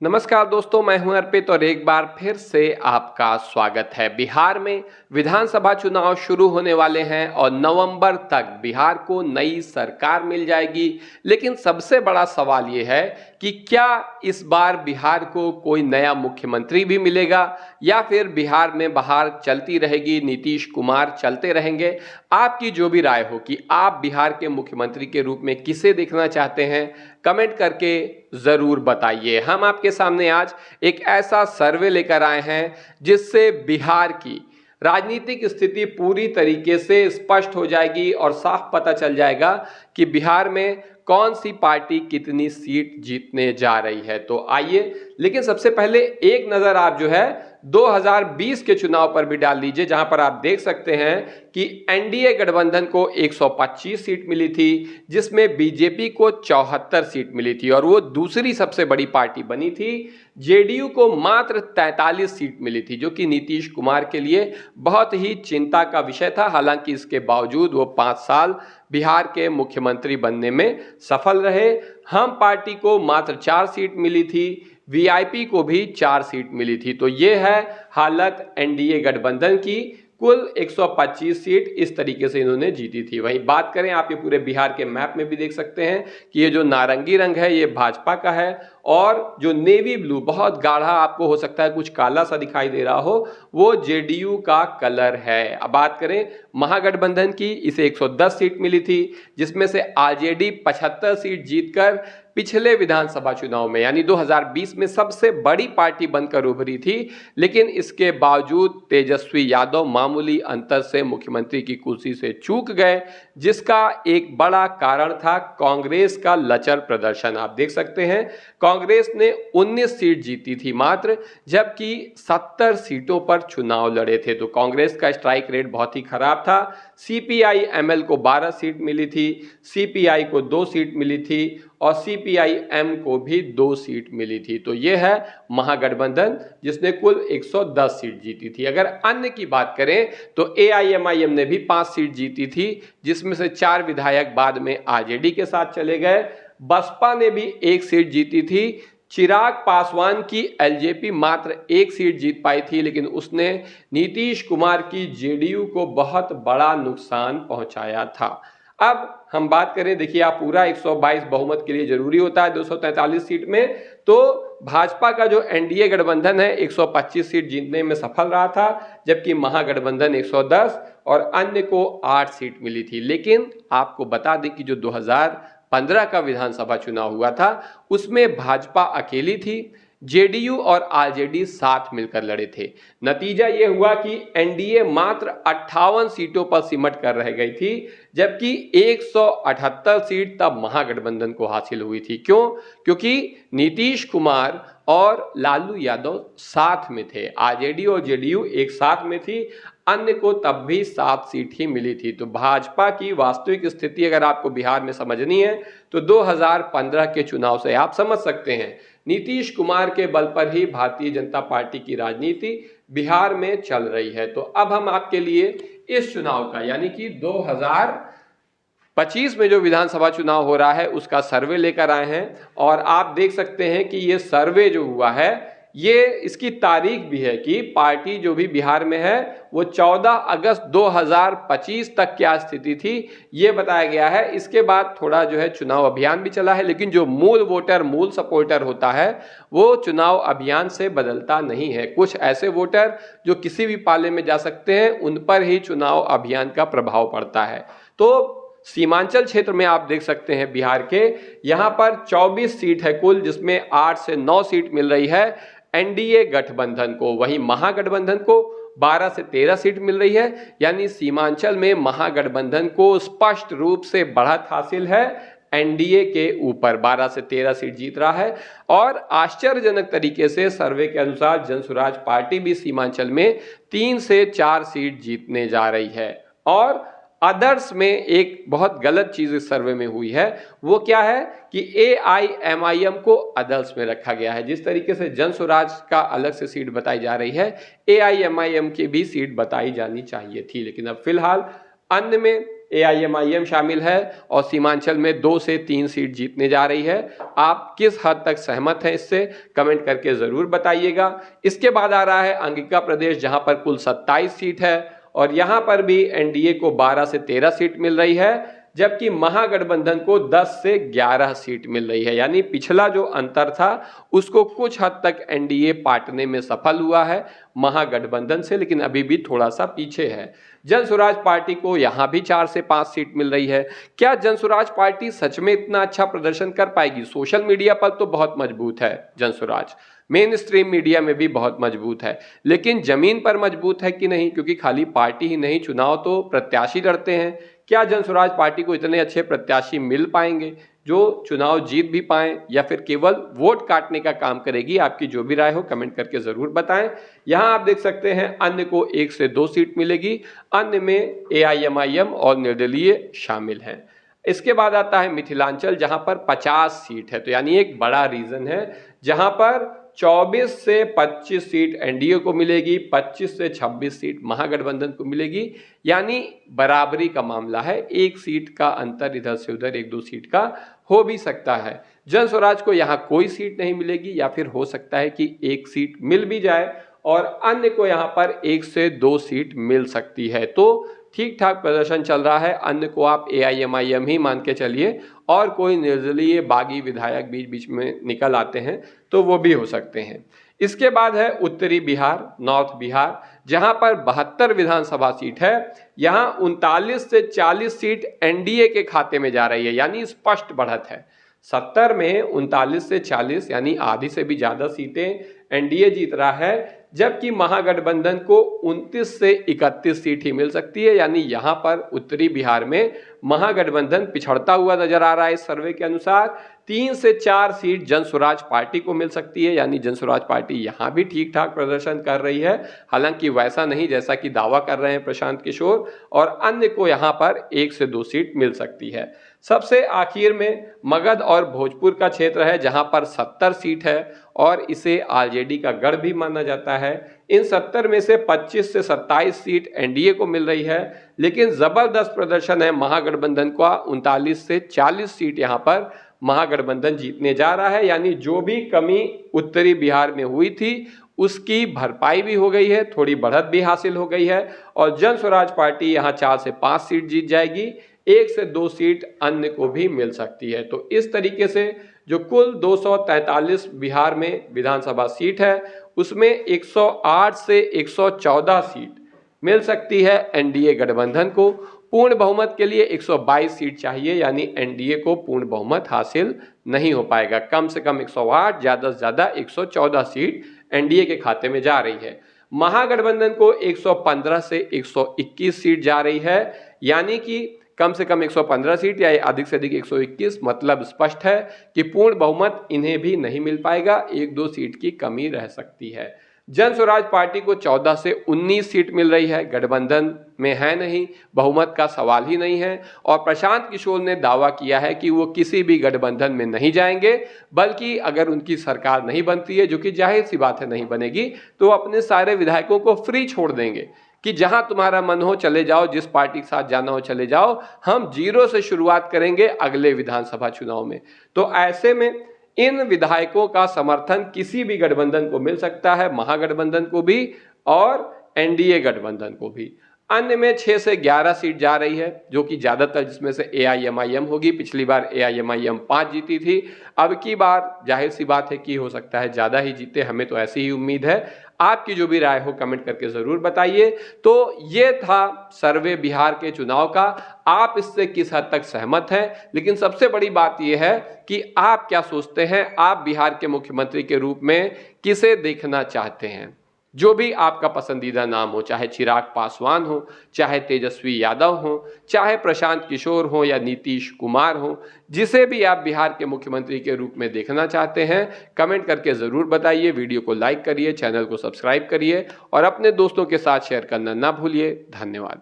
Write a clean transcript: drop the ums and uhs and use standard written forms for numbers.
नमस्कार दोस्तों, मैं हूं अर्पित और एक बार फिर से आपका स्वागत है। बिहार में विधानसभा चुनाव शुरू होने वाले हैं और नवंबर तक बिहार को नई सरकार मिल जाएगी। लेकिन सबसे बड़ा सवाल ये है कि क्या इस बार बिहार को कोई नया मुख्यमंत्री भी मिलेगा या फिर बिहार में बहार चलती रहेगी, नीतीश कुमार चलते रहेंगे। आपकी जो भी राय हो कि आप बिहार के मुख्यमंत्री के रूप में किसे देखना चाहते हैं, कमेंट करके जरूर बताइए। हम आपके सामने आज एक ऐसा सर्वे लेकर आए हैं जिससे बिहार की राजनीतिक स्थिति पूरी तरीके से स्पष्ट हो जाएगी और साफ पता चल जाएगा कि बिहार में कौन सी पार्टी कितनी सीट जीतने जा रही है। तो आइए, लेकिन सबसे पहले एक नजर आप जो है 2020 के चुनाव पर भी डाल लीजिए, जहां पर आप देख सकते हैं कि एनडीए गठबंधन को 125 सीट मिली थी, जिसमें बीजेपी को 74 सीट मिली थी और वो दूसरी सबसे बड़ी पार्टी बनी थी। जेडीयू को मात्र 43 सीट मिली थी, जो कि नीतीश कुमार के लिए बहुत ही चिंता का विषय था। हालांकि इसके बावजूद वो 5 साल बिहार के मुख्यमंत्री बनने में सफल रहे। हम पार्टी को मात्र 4 सीट मिली थी, वीआईपी को भी 4 सीट मिली थी। तो ये है हालत एनडीए गठबंधन की। कुल 125 सीट इस तरीके से इन्होंने जीती थी। वहीं बात करें, आप ये पूरे बिहार के मैप में भी देख सकते हैं कि ये जो नारंगी रंग है ये भाजपा का है और जो नेवी ब्लू बहुत गाढ़ा, आपको हो सकता है कुछ काला सा दिखाई दे रहा हो, वो जेडीयू का कलर है। अब बात करें महागठबंधन की, इसे 110 सीट मिली थी, जिसमें से आरजेडी 75 सीट जीतकर पिछले विधानसभा चुनाव में यानी 2020 में सबसे बड़ी पार्टी बनकर उभरी थी। लेकिन इसके बावजूद तेजस्वी यादव मामूली अंतर से मुख्यमंत्री की कुर्सी से चूक गए, जिसका एक बड़ा कारण था कांग्रेस का लचर प्रदर्शन। आप देख सकते हैं कांग्रेस ने 19 सीट जीती थी मात्र, जबकि 70 सीटों पर चुनाव लड़े थे। तो कांग्रेस का स्ट्राइक रेट बहुत ही खराब था। सीपीआई एमएल को 12 सीट मिली थी, सीपीआई को 2 सीट मिली थी और सीपीआई एम को भी 2 सीट मिली थी। तो यह है महागठबंधन, जिसने कुल 110 सीट जीती थी। अगर अन्य की बात करें तो एआईएमआईएम ने भी 5 सीट जीती थी, जिसमें से 4 विधायक बाद में आरजेडी के साथ चले गए। बसपा ने भी 1 सीट जीती थी। चिराग पासवान की एलजेपी मात्र 1 सीट जीत पाई थी, लेकिन उसने नीतीश कुमार की जेडीयू को बहुत बड़ा नुकसान पहुंचाया था। अब हम बात करें, देखिए आप पूरा 122 बहुमत के लिए जरूरी होता है 243 सीट में। तो भाजपा का जो एनडीए गठबंधन है 125 सीट जीतने में सफल रहा था, जबकि महागठबंधन 110 और अन्य को 8 सीट मिली थी। लेकिन आपको बता दें कि जो 2015 का विधानसभा चुनाव हुआ था उसमें भाजपा अकेली थी, जेडीयू और आरजेडी साथ मिलकर लड़े थे। नतीजा यह हुआ कि एनडीए मात्र 58 सीटों पर सिमट कर रह गई थी, जबकि 178 सीट तब महागठबंधन को हासिल हुई थी। क्यों? क्योंकि नीतीश कुमार और लालू यादव साथ में थे, आरजेडी और जेडीयू एक साथ में थी, अन्य को तब भी 7 सीट ही मिली थी। तो भाजपा की वास्तविक स्थिति अगर आपको बिहार में समझनी है तो 2015 के चुनाव से आप समझ सकते हैं। नीतीश कुमार के बल पर ही भारतीय जनता पार्टी की राजनीति बिहार में चल रही है। तो अब हम आपके लिए इस चुनाव का यानी कि 2025 में जो विधानसभा चुनाव हो रहा है उसका सर्वे लेकर आए हैं और आप देख सकते हैं कि ये सर्वे जो हुआ है, ये इसकी तारीख भी है कि पार्टी जो भी बिहार में है वो 14 अगस्त 2025 तक क्या स्थिति थी ये बताया गया है। इसके बाद थोड़ा जो है चुनाव अभियान भी चला है, लेकिन जो मूल वोटर, मूल सपोर्टर होता है वो चुनाव अभियान से बदलता नहीं है। कुछ ऐसे वोटर जो किसी भी पाले में जा सकते हैं, उन पर ही चुनाव अभियान का प्रभाव पड़ता है। तो सीमांचल क्षेत्र में आप देख सकते हैं बिहार के, यहां पर 24 सीट है कुल, जिसमें 8 से 9 सीट मिल रही है एनडीए गठबंधन को। वहीं महागठबंधन को 12 से 13 सीट मिल रही है, यानी सीमांचल में महागठबंधन को स्पष्ट रूप से बढ़त हासिल है एनडीए के ऊपर, 12 से 13 सीट जीत रहा है। और आश्चर्यजनक तरीके से सर्वे के अनुसार जनसुराज पार्टी भी सीमांचल में 3 से 4 सीट जीतने जा रही है। और अदर्स में एक बहुत गलत चीज इस सर्वे में हुई है, वो क्या है कि एआईएमआईएम को अदर्स में रखा गया है। जिस तरीके से जनसुराज का अलग से सीट बताई जा रही है, एआईएमआईएम की भी सीट बताई जानी चाहिए थी। लेकिन अब फिलहाल अन्य में AIMIM शामिल है और सीमांचल में 2 से 3 सीट जीतने जा रही है। आप किस हद तक सहमत हैं इससे कमेंट करके ज़रूर बताइएगा। इसके बाद आ रहा है अंगिका प्रदेश, जहां पर कुल 27 सीट है और यहां पर भी NDA को 12 से 13 सीट मिल रही है, जबकि महागठबंधन को 10 से 11 सीट मिल रही है। यानी पिछला जो अंतर था उसको कुछ हद तक NDA पाटने में सफल हुआ है महागठबंधन से, लेकिन अभी भी थोड़ा सा पीछे है। जन स्वराज पार्टी को यहां भी 4 से 5 सीट मिल रही है। क्या जन स्वराज पार्टी सच में इतना अच्छा प्रदर्शन कर पाएगी? सोशल मीडिया पर तो बहुत मजबूत है जन स्वराज, मेन स्ट्रीम मीडिया में भी बहुत मजबूत है, लेकिन जमीन पर मजबूत है कि नहीं? क्योंकि खाली पार्टी ही नहीं, चुनाव तो प्रत्याशी लड़ते हैं। क्या जन स्वराज पार्टी को इतने अच्छे प्रत्याशी मिल पाएंगे जो चुनाव जीत भी पाएं, या फिर केवल वोट काटने का काम करेगी? आपकी जो भी राय हो कमेंट करके जरूर बताएं। यहां आप देख सकते हैं अन्य को 1 से 2 सीट मिलेगी, अन्य में AIMIM और निर्दलीय शामिल हैं। इसके बाद आता है मिथिलांचल, जहां पर 50 सीट है, तो यानी एक बड़ा रीजन है जहां पर 24 से 25 सीट NDA को मिलेगी, 25 से 26 सीट महागठबंधन को मिलेगी। यानी बराबरी का मामला है, 1 सीट का अंतर इधर से उधर 1-2 सीट का हो भी सकता है। जन स्वराज को यहाँ कोई सीट नहीं मिलेगी, या फिर हो सकता है कि 1 सीट मिल भी जाए और अन्य को यहाँ पर 1 से 2 सीट मिल सकती है। तो ठीक ठाक प्रदर्शन चल रहा है। अन्य को आप AIMIM ही मान के चलिए, और कोई निर्दलीय बागी विधायक बीच बीच में निकल आते हैं तो वो भी हो सकते हैं। इसके बाद है उत्तरी बिहार, नॉर्थ बिहार, जहां पर 72 विधानसभा सीट है। यहां 39 से 40 सीट NDA के खाते में जा रही है, यानी स्पष्ट बढ़त है। 70 में 39 से 40 यानी आधी से भी ज्यादा सीटें NDA जीत रहा है, जबकि महागठबंधन को 29 से 31 सीट ही मिल सकती है। यानी यहां पर उत्तरी बिहार में महागठबंधन पिछड़ता हुआ नजर आ रहा है। इस सर्वे के अनुसार 3 से 4 सीट जन स्वराज पार्टी को मिल सकती है, यानी जन स्वराज पार्टी यहां भी ठीक ठाक प्रदर्शन कर रही है, हालांकि वैसा नहीं जैसा कि दावा कर रहे हैं प्रशांत किशोर, और अन्य को यहां पर 1 से 2 सीट मिल सकती है। सबसे आखिर में मगध और भोजपुर का क्षेत्र है, जहां पर 70 सीट है और इसे RJD का गढ़ भी माना जाता है। इन 70 में से 25 से 27 सीट NDA को मिल रही है, लेकिन जबरदस्त प्रदर्शन है महागठबंधन का। 39 से 40 सीट यहां पर महागठबंधन जीतने जा रहा है। यानी जो भी कमी उत्तरी बिहार में हुई थी उसकी भरपाई भी हो गई है, थोड़ी बढ़त भी हासिल हो गई है, और जन स्वराज पार्टी यहां 4 से 5 सीट जीत जाएगी, 1 से 2 सीट अन्य को भी मिल सकती है। तो इस तरीके से जो कुल 243 बिहार में विधानसभा सीट है, उसमें 108 से 114 सीट मिल सकती है NDA गठबंधन को। पूर्ण बहुमत के लिए 122 सीट चाहिए, यानी NDA को पूर्ण बहुमत हासिल नहीं हो पाएगा। कम से कम 108, ज़्यादा से ज़्यादा 114 सीट NDA के खाते में जा रही है। महागठबंधन को 115 से 121 सीट जा रही है, यानी कि कम से कम 115 सीट या अधिक से अधिक 121। मतलब स्पष्ट है कि पूर्ण बहुमत इन्हें भी नहीं मिल पाएगा, 1-2 सीट की कमी रह सकती है। जन स्वराज पार्टी को 14 से 19 सीट मिल रही है, गठबंधन में है नहीं, बहुमत का सवाल ही नहीं है। और प्रशांत किशोर ने दावा किया है कि वो किसी भी गठबंधन में नहीं जाएंगे, बल्कि अगर उनकी सरकार नहीं बनती है, जो कि जाहिर सी बात है नहीं बनेगी, तो अपने सारे विधायकों को फ्री छोड़ देंगे कि जहां तुम्हारा मन हो चले जाओ, जिस पार्टी के साथ जाना हो चले जाओ, हम 0 से शुरुआत करेंगे अगले विधानसभा चुनाव में। तो ऐसे में इन विधायकों का समर्थन किसी भी गठबंधन को मिल सकता है, महागठबंधन को भी और NDA गठबंधन को भी। अन्य में 6 से 11 सीट जा रही है, जो कि ज्यादातर जिसमें से AIMIM होगी। पिछली बार AIMIM 5 जीती थी, अब की बार जाहिर सी बात है कि हो सकता है ज्यादा ही जीते, हमें तो ऐसी ही उम्मीद है। आपकी जो भी राय हो कमेंट करके जरूर बताइए। तो ये था सर्वे बिहार के चुनाव का, आप इससे किस हद तक सहमत हैं? लेकिन सबसे बड़ी बात यह है कि आप क्या सोचते हैं, आप बिहार के मुख्यमंत्री के रूप में किसे देखना चाहते हैं? जो भी आपका पसंदीदा नाम हो, चाहे चिराग पासवान हो, चाहे तेजस्वी यादव हो, चाहे प्रशांत किशोर हो या नीतीश कुमार हो, जिसे भी आप बिहार के मुख्यमंत्री के रूप में देखना चाहते हैं, कमेंट करके ज़रूर बताइए। वीडियो को लाइक करिए, चैनल को सब्सक्राइब करिए और अपने दोस्तों के साथ शेयर करना ना भूलिए। धन्यवाद।